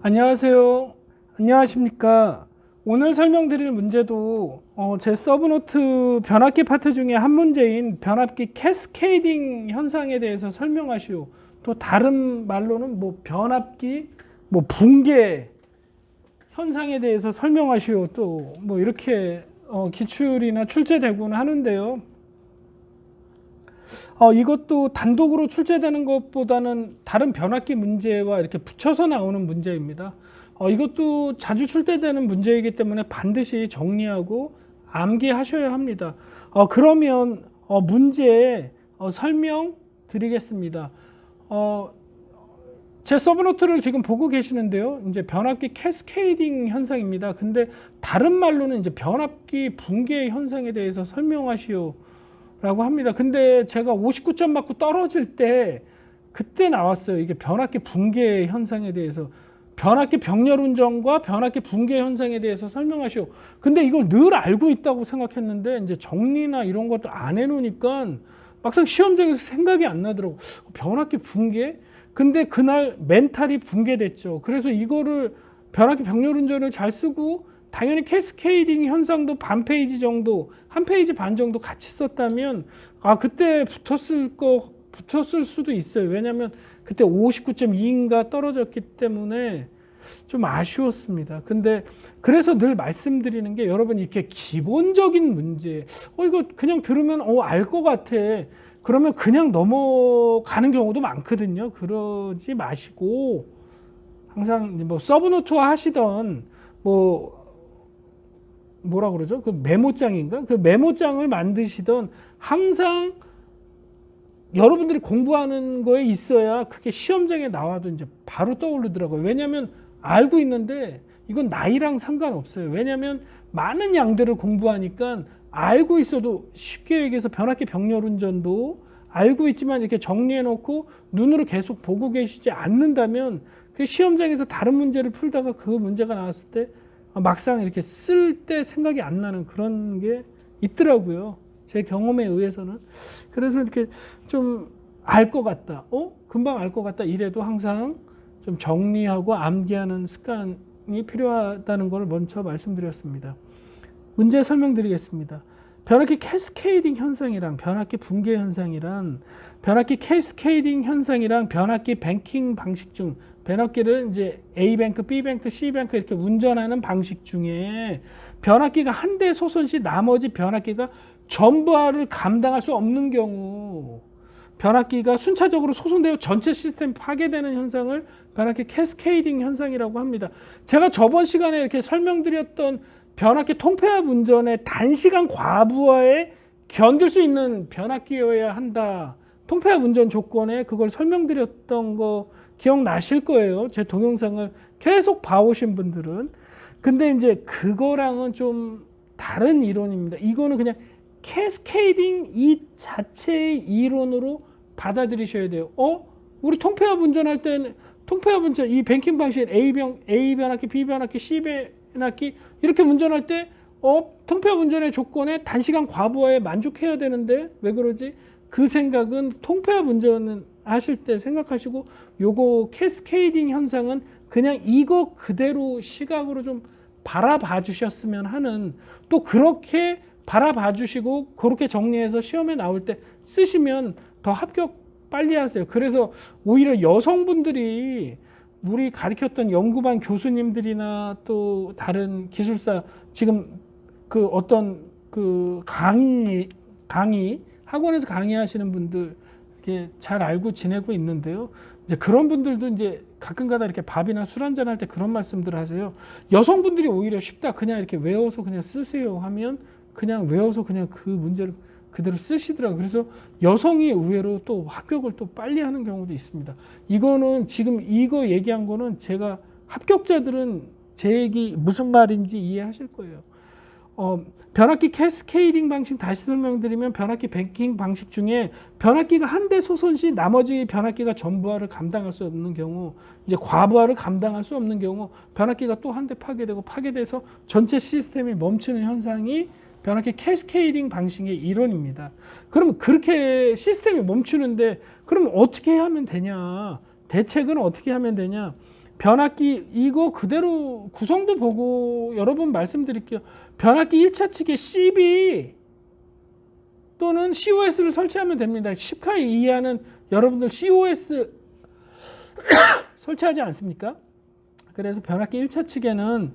안녕하세요. 안녕하십니까. 오늘 설명드릴 문제도 제 서브노트 변압기 파트 중에 한 문제인 변압기 캐스케이딩 현상에 대해서 설명하시오. 또 다른 말로는 변압기 붕괴 현상에 대해서 설명하시오. 또 이렇게 기출이나 출제되고는 하는데요. 이것도 단독으로 출제되는 것보다는 다른 변압기 문제와 이렇게 붙여서 나오는 문제입니다. 이것도 자주 출제되는 문제이기 때문에 반드시 정리하고 암기하셔야 합니다. 그러면 문제 설명 드리겠습니다. 제 서브노트를 지금 보고 계시는데요. 이제 변압기 캐스케이딩 현상입니다. 근데 다른 말로는 이제 변압기 붕괴 현상에 대해서 설명하시오 라고 합니다. 근데 제가 59점 맞고 떨어질 때 그때 나왔어요. 이게 변압기 붕괴 현상에 대해서 변압기 병렬 운전과 변압기 붕괴 현상에 대해서 설명하시오. 근데 이걸 늘 알고 있다고 생각했는데 이제 정리나 이런 것도 안 해놓으니까 막상 시험장에서 생각이 안 나더라고. 변압기 붕괴? 근데 그날 멘탈이 붕괴됐죠. 그래서 이거를 변압기 병렬 운전을 잘 쓰고 당연히 캐스케이딩 현상도 반 페이지 정도, 한 페이지 반 정도 같이 썼다면 그때 붙었을 수도 있어요. 왜냐하면 그때 59.2인가 떨어졌기 때문에 좀 아쉬웠습니다. 근데 그래서 늘 말씀드리는 게 여러분 이렇게 기본적인 문제, 이거 그냥 들으면 알 것 같아. 그러면 그냥 넘어가는 경우도 많거든요. 그러지 마시고 항상 서브노트화 하시던 뭐라 그러죠? 그 메모장인가? 그 메모장을 만드시던 항상 여러분들이 공부하는 거에 있어야 그게 시험장에 나와도 이제 바로 떠오르더라고요. 왜냐하면 알고 있는데 이건 나이랑 상관없어요. 왜냐하면 많은 양들을 공부하니까 알고 있어도 쉽게 얘기해서 변압기 병렬 운전도 알고 있지만 이렇게 정리해 놓고 눈으로 계속 보고 계시지 않는다면 그 시험장에서 다른 문제를 풀다가 그 문제가 나왔을 때 막상 이렇게 쓸 때 생각이 안 나는 그런 게 있더라고요. 제 경험에 의해서는. 그래서 이렇게 좀 알 것 같다. 금방 알 것 같다. 이래도 항상 좀 정리하고 암기하는 습관이 필요하다는 걸 먼저 말씀드렸습니다. 문제 설명드리겠습니다. 변압기 캐스케이딩 현상이랑 변압기 붕괴 현상이랑 변압기 캐스케이딩 현상이랑 변압기 뱅킹 방식 중 변압기를 이제 A뱅크, B뱅크, C뱅크 이렇게 운전하는 방식 중에 변압기가 한 대 소선 시 나머지 변압기가 전부를 감당할 수 없는 경우 변압기가 순차적으로 소선되어 전체 시스템이 파괴되는 현상을 변압기 캐스케이딩 현상이라고 합니다. 제가 저번 시간에 이렇게 설명드렸던 변압기 통폐합 운전의 단시간 과부하에 견딜 수 있는 변압기여야 한다. 통폐합 운전 조건에 그걸 설명드렸던 거 기억나실 거예요. 제 동영상을 계속 봐오신 분들은. 근데 이제 그거랑은 좀 다른 이론입니다. 이거는 그냥 캐스케이딩 이 자체의 이론으로 받아들이셔야 돼요. 우리 통폐합 운전할 때는 통폐합 운전 이 뱅킹 방식 A 변압기, B 변압기, C 변압기 이렇게 운전할 때 통폐합 운전의 조건에 단시간 과부하에 만족해야 되는데 왜 그러지? 그 생각은 통폐합 운전은 하실 때 생각하시고 요거 캐스케이딩 현상은 그냥 이거 그대로 시각으로 좀 바라봐 주셨으면 하는, 또 그렇게 바라봐 주시고 그렇게 정리해서 시험에 나올 때 쓰시면 더 합격 빨리 하세요. 그래서 오히려 여성분들이 우리 가르쳤던 연구반 교수님들이나 또 다른 기술사 지금 그 어떤 그 강의 학원에서 강의하시는 분들 이렇게 잘 알고 지내고 있는데요. 이제 그런 분들도 이제 가끔가다 이렇게 밥이나 술 한잔 할 때 그런 말씀들 하세요. 여성분들이 오히려 쉽다. 그냥 이렇게 외워서 그냥 쓰세요 하면 그냥 외워서 그냥 그 문제를 그대로 쓰시더라고요. 그래서 여성이 의외로 또 합격을 또 빨리 하는 경우도 있습니다. 이거는 지금 이거 얘기한 거는 제가 합격자들은 제 얘기 무슨 말인지 이해하실 거예요. 변압기 캐스케이딩 방식 다시 설명드리면 변압기 뱅킹 방식 중에 변압기가 한 대 소선 시 나머지 변압기가 전부하를 감당할 수 없는 경우, 이제 과부하를 감당할 수 없는 경우 변압기가 또 한 대 파괴돼서 전체 시스템이 멈추는 현상이 변압기 캐스케이딩 방식의 이론입니다. 그럼 그렇게 시스템이 멈추는데 그럼 어떻게 하면 되냐? 대책은 어떻게 하면 되냐? 변압기 이거 그대로 구성도 보고 여러 번 말씀드릴게요. 변압기 1차 측에 CB 또는 COS를 설치하면 됩니다. 10카 이하는 여러분들 COS 설치하지 않습니까? 그래서 변압기 1차 측에는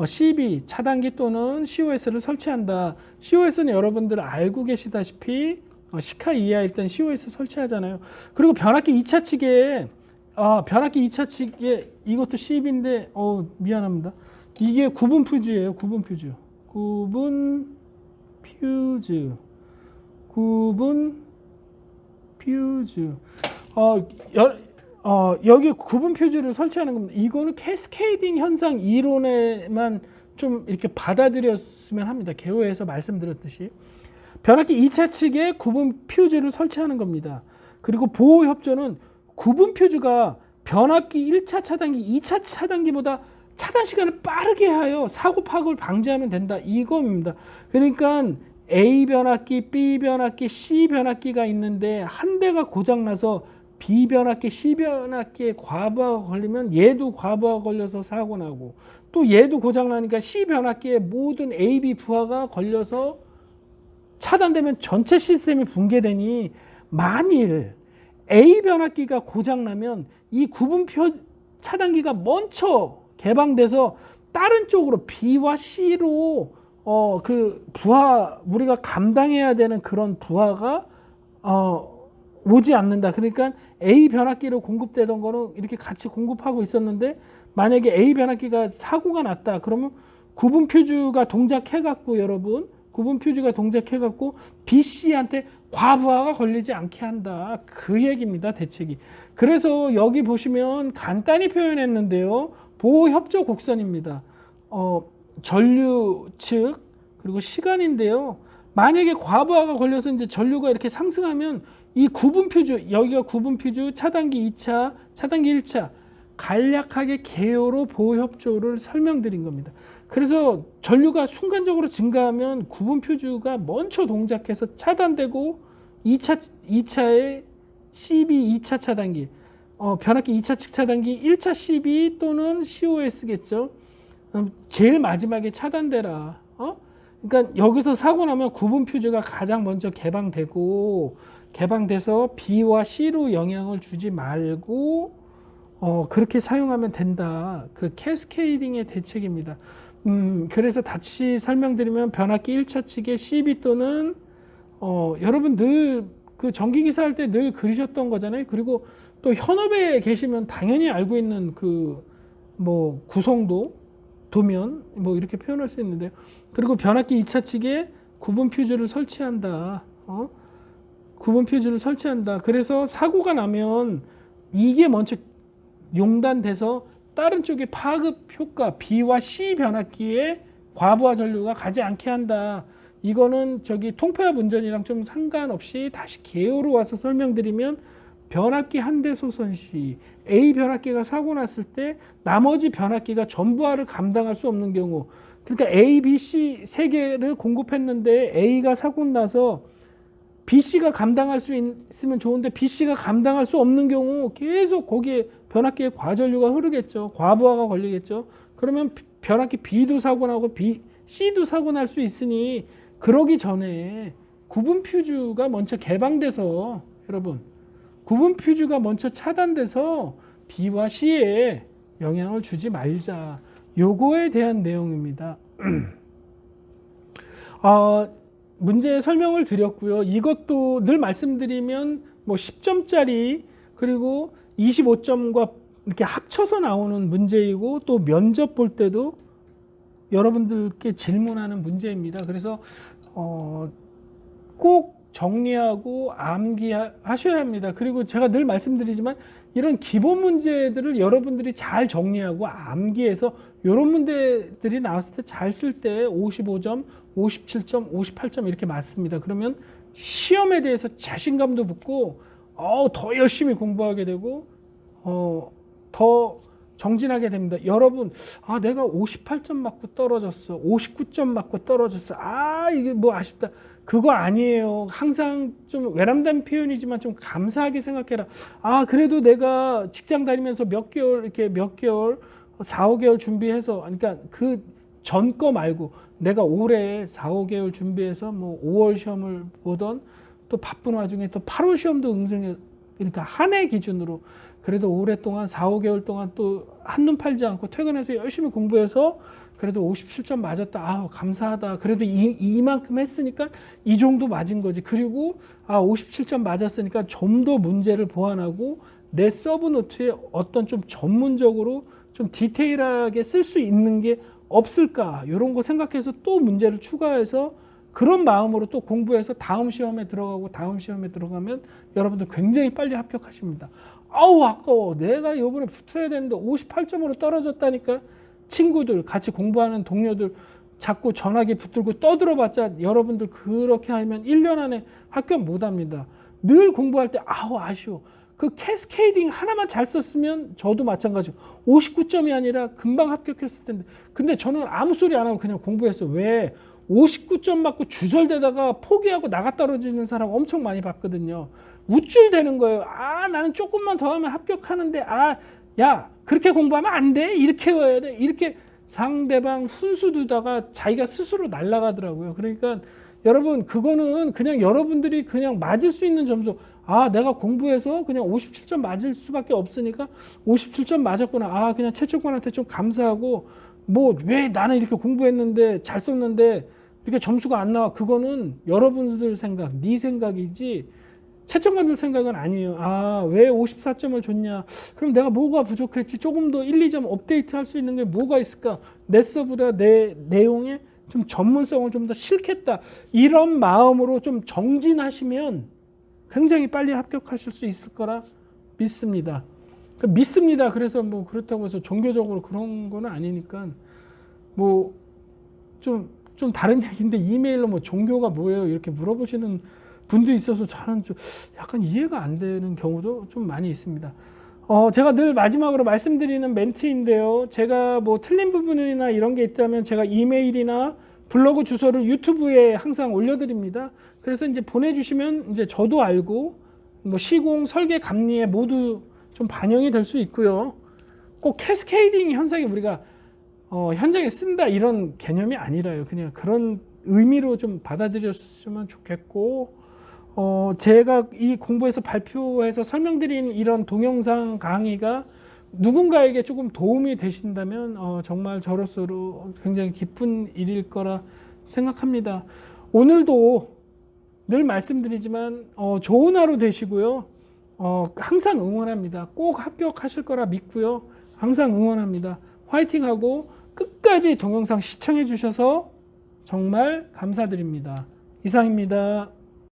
CB 차단기 또는 COS를 설치한다. COS는 여러분들 알고 계시다시피 10카 이하일 땐 COS 설치하잖아요. 그리고 변압기 2차 측에 변압기 2차 측에 이것도 CB인데 미안합니다. 이게 구분 퓨즈예요. 구분 퓨즈. 구분 퓨즈. 여기 구분 퓨즈를 설치하는 겁니다. 이거는 캐스케이딩 현상 이론에만 좀 이렇게 받아들였으면 합니다. 개요에서 말씀드렸듯이 변압기 2차 측에 구분 퓨즈를 설치하는 겁니다. 그리고 보호 협조는 구분 퓨즈가 변압기 1차 차단기, 2차 차단기보다 차단 시간을 빠르게 하여 사고 파악을 방지하면 된다. 이겁니다. 그러니까 A 변압기, B 변압기, C 변압기가 있는데 한 대가 고장나서 B 변압기, C 변압기에 과부하가 걸리면 얘도 과부하가 걸려서 사고 나고 또 얘도 고장나니까 C 변압기에 모든 A, B 부하가 걸려서 차단되면 전체 시스템이 붕괴되니 만일 A 변압기가 고장나면 이 구분표 차단기가 먼저 개방돼서 다른 쪽으로 B와 C로 그 부하 우리가 감당해야 되는 그런 부하가 오지 않는다. 그러니까 A 변압기로 공급되던 거는 이렇게 같이 공급하고 있었는데 만약에 A 변압기가 사고가 났다. 그러면 구분 퓨즈가 동작해갖고 여러분 구분 퓨즈가 동작해갖고 BC한테 과부하가 걸리지 않게 한다. 그 얘기입니다. 대책이. 그래서 여기 보시면 간단히 표현했는데요. 보호협조 곡선입니다. 전류 측 그리고 시간인데요. 만약에 과부하가 걸려서 이제 전류가 이렇게 상승하면 이 구분 퓨즈 여기가 구분 퓨즈 차단기 2차, 차단기 1차 간략하게 개요로 보호협조를 설명드린 겁니다. 그래서 전류가 순간적으로 증가하면 구분 퓨즈가 먼저 동작해서 차단되고 2차의 CB 2차 차단기 변압기 2차 측 차단기 1차 CB 또는 COS겠죠. 제일 마지막에 차단되라. 그러니까 여기서 사고 나면 구분 퓨즈가 가장 먼저 개방돼서 B와 C로 영향을 주지 말고 그렇게 사용하면 된다. 그 캐스케이딩의 대책입니다. 그래서 다시 설명드리면 변압기 1차 측의 CB 또는 여러분 늘 그 전기기사 할 때 늘 그리셨던 거잖아요. 그리고 또 현업에 계시면 당연히 알고 있는 그 뭐 구성도 도면 뭐 이렇게 표현할 수 있는데요. 그리고 변압기 2차 측에 구분 퓨즈를 설치한다. 구분 퓨즈를 설치한다. 그래서 사고가 나면 이게 먼저 용단돼서 다른 쪽에 파급 효과 B와 C 변압기에 과부하 전류가 가지 않게 한다. 이거는 저기 통폐합 운전이랑 좀 상관없이 다시 개요로 와서 설명드리면 변압기 한 대 소선 시 A 변압기가 사고 났을 때 나머지 변압기가 전부하를 감당할 수 없는 경우 그러니까 A, B, C 세 개를 공급했는데 A가 사고 나서 BC가 감당할 수 있으면 좋은데 BC가 감당할 수 없는 경우 계속 거기에 변압기에 과전류가 흐르겠죠. 과부하가 걸리겠죠. 그러면 변압기 B도 사고 나고 C도 사고 날 수 있으니 그러기 전에 구분 퓨즈가 먼저 개방돼서 여러분 구분 퓨즈가 먼저 차단돼서 B와 C에 영향을 주지 말자. 요거에 대한 내용입니다. 문제 설명을 드렸고요. 이것도 늘 말씀드리면 뭐 10점짜리 그리고 25점과 이렇게 합쳐서 나오는 문제이고 또 면접 볼 때도 여러분들께 질문하는 문제입니다. 그래서 꼭 정리하고 암기하셔야 합니다. 그리고 제가 늘 말씀드리지만 이런 기본 문제들을 여러분들이 잘 정리하고 암기해서 이런 문제들이 나왔을 때 잘 쓸 때 55점, 57점, 58점 이렇게 맞습니다. 그러면 시험에 대해서 자신감도 붙고 더 열심히 공부하게 되고 더 정진하게 됩니다. 여러분, 내가 58점 맞고 떨어졌어. 59점 맞고 떨어졌어. 이게 뭐 아쉽다. 그거 아니에요. 항상 좀 외람된 표현이지만 좀 감사하게 생각해라. 아, 그래도 내가 직장 다니면서 몇 개월, 4, 5개월 준비해서, 그러니까 그 전 거 말고 내가 올해 4, 5개월 준비해서 뭐 5월 시험을 보던 또 바쁜 와중에 또 8월 시험도 응징해, 그러니까 한 해 기준으로 그래도 오랫동안 4, 5개월 동안 또 한눈 팔지 않고 퇴근해서 열심히 공부해서 그래도 57점 맞았다. 아, 감사하다. 그래도 이만큼 했으니까 이 정도 맞은 거지. 그리고 57점 맞았으니까 좀 더 문제를 보완하고 내 서브노트에 어떤 좀 전문적으로 좀 디테일하게 쓸 수 있는 게 없을까? 이런 거 생각해서 또 문제를 추가해서 그런 마음으로 또 공부해서 다음 시험에 들어가고 다음 시험에 들어가면 여러분들 굉장히 빨리 합격하십니다. 아우, 아까워. 내가 이번에 붙어야 되는데 58점으로 떨어졌다니까. 친구들, 같이 공부하는 동료들 자꾸 전화기 붙들고 떠들어봤자 여러분들 그렇게 하면 1년 안에 합격 못합니다. 늘 공부할 때 아쉬워. 그 캐스케이딩 하나만 잘 썼으면 저도 마찬가지고 59점이 아니라 금방 합격했을 텐데, 근데 저는 아무 소리 안 하고 그냥 공부했어요. 왜? 59점 맞고 주절되다가 포기하고 나가 떨어지는 사람 엄청 많이 봤거든요. 우쭐대는 거예요. 나는 조금만 더 하면 합격하는데, 야, 그렇게 공부하면 안 돼. 이렇게 해야 돼. 이렇게 상대방 훈수 두다가 자기가 스스로 날아가더라고요. 그러니까 여러분, 그거는 그냥 여러분들이 그냥 맞을 수 있는 점수. 내가 공부해서 그냥 57점 맞을 수밖에 없으니까 57점 맞았구나. 그냥 채점관한테 좀 감사하고, 뭐 왜 나는 이렇게 공부했는데 잘 썼는데 이렇게 점수가 안 나와. 그거는 여러분들 생각, 네 생각이지 채점관들 생각은 아니에요. 왜 54점을 줬냐? 그럼 내가 뭐가 부족했지? 조금 더 1, 2점 업데이트 할 수 있는 게 뭐가 있을까? 내 서브나 내 내용에 좀 전문성을 좀 더 실겠다. 이런 마음으로 좀 정진하시면 굉장히 빨리 합격하실 수 있을 거라 믿습니다. 믿습니다. 그래서 뭐 그렇다고 해서 종교적으로 그런 거는 아니니까 뭐 좀 다른 얘기인데, 이메일로 뭐 종교가 뭐예요? 이렇게 물어보시는 분도 있어서 저는 좀 약간 이해가 안 되는 경우도 좀 많이 있습니다. 제가 늘 마지막으로 말씀드리는 멘트인데요. 제가 뭐 틀린 부분이나 이런 게 있다면 제가 이메일이나 블로그 주소를 유튜브에 항상 올려드립니다. 그래서 이제 보내주시면 이제 저도 알고 뭐 시공, 설계, 감리에 모두 좀 반영이 될 수 있고요. 꼭 캐스케이딩 현상이 우리가 현장에 쓴다 이런 개념이 아니라요. 그냥 그런 의미로 좀 받아들였으면 좋겠고, 제가 이 공부에서 발표해서 설명드린 이런 동영상 강의가 누군가에게 조금 도움이 되신다면 정말 저로서도 굉장히 기쁜 일일 거라 생각합니다. 오늘도 늘 말씀드리지만 좋은 하루 되시고요. 항상 응원합니다. 꼭 합격하실 거라 믿고요. 항상 응원합니다. 화이팅하고 끝까지 동영상 시청해 주셔서 정말 감사드립니다. 이상입니다.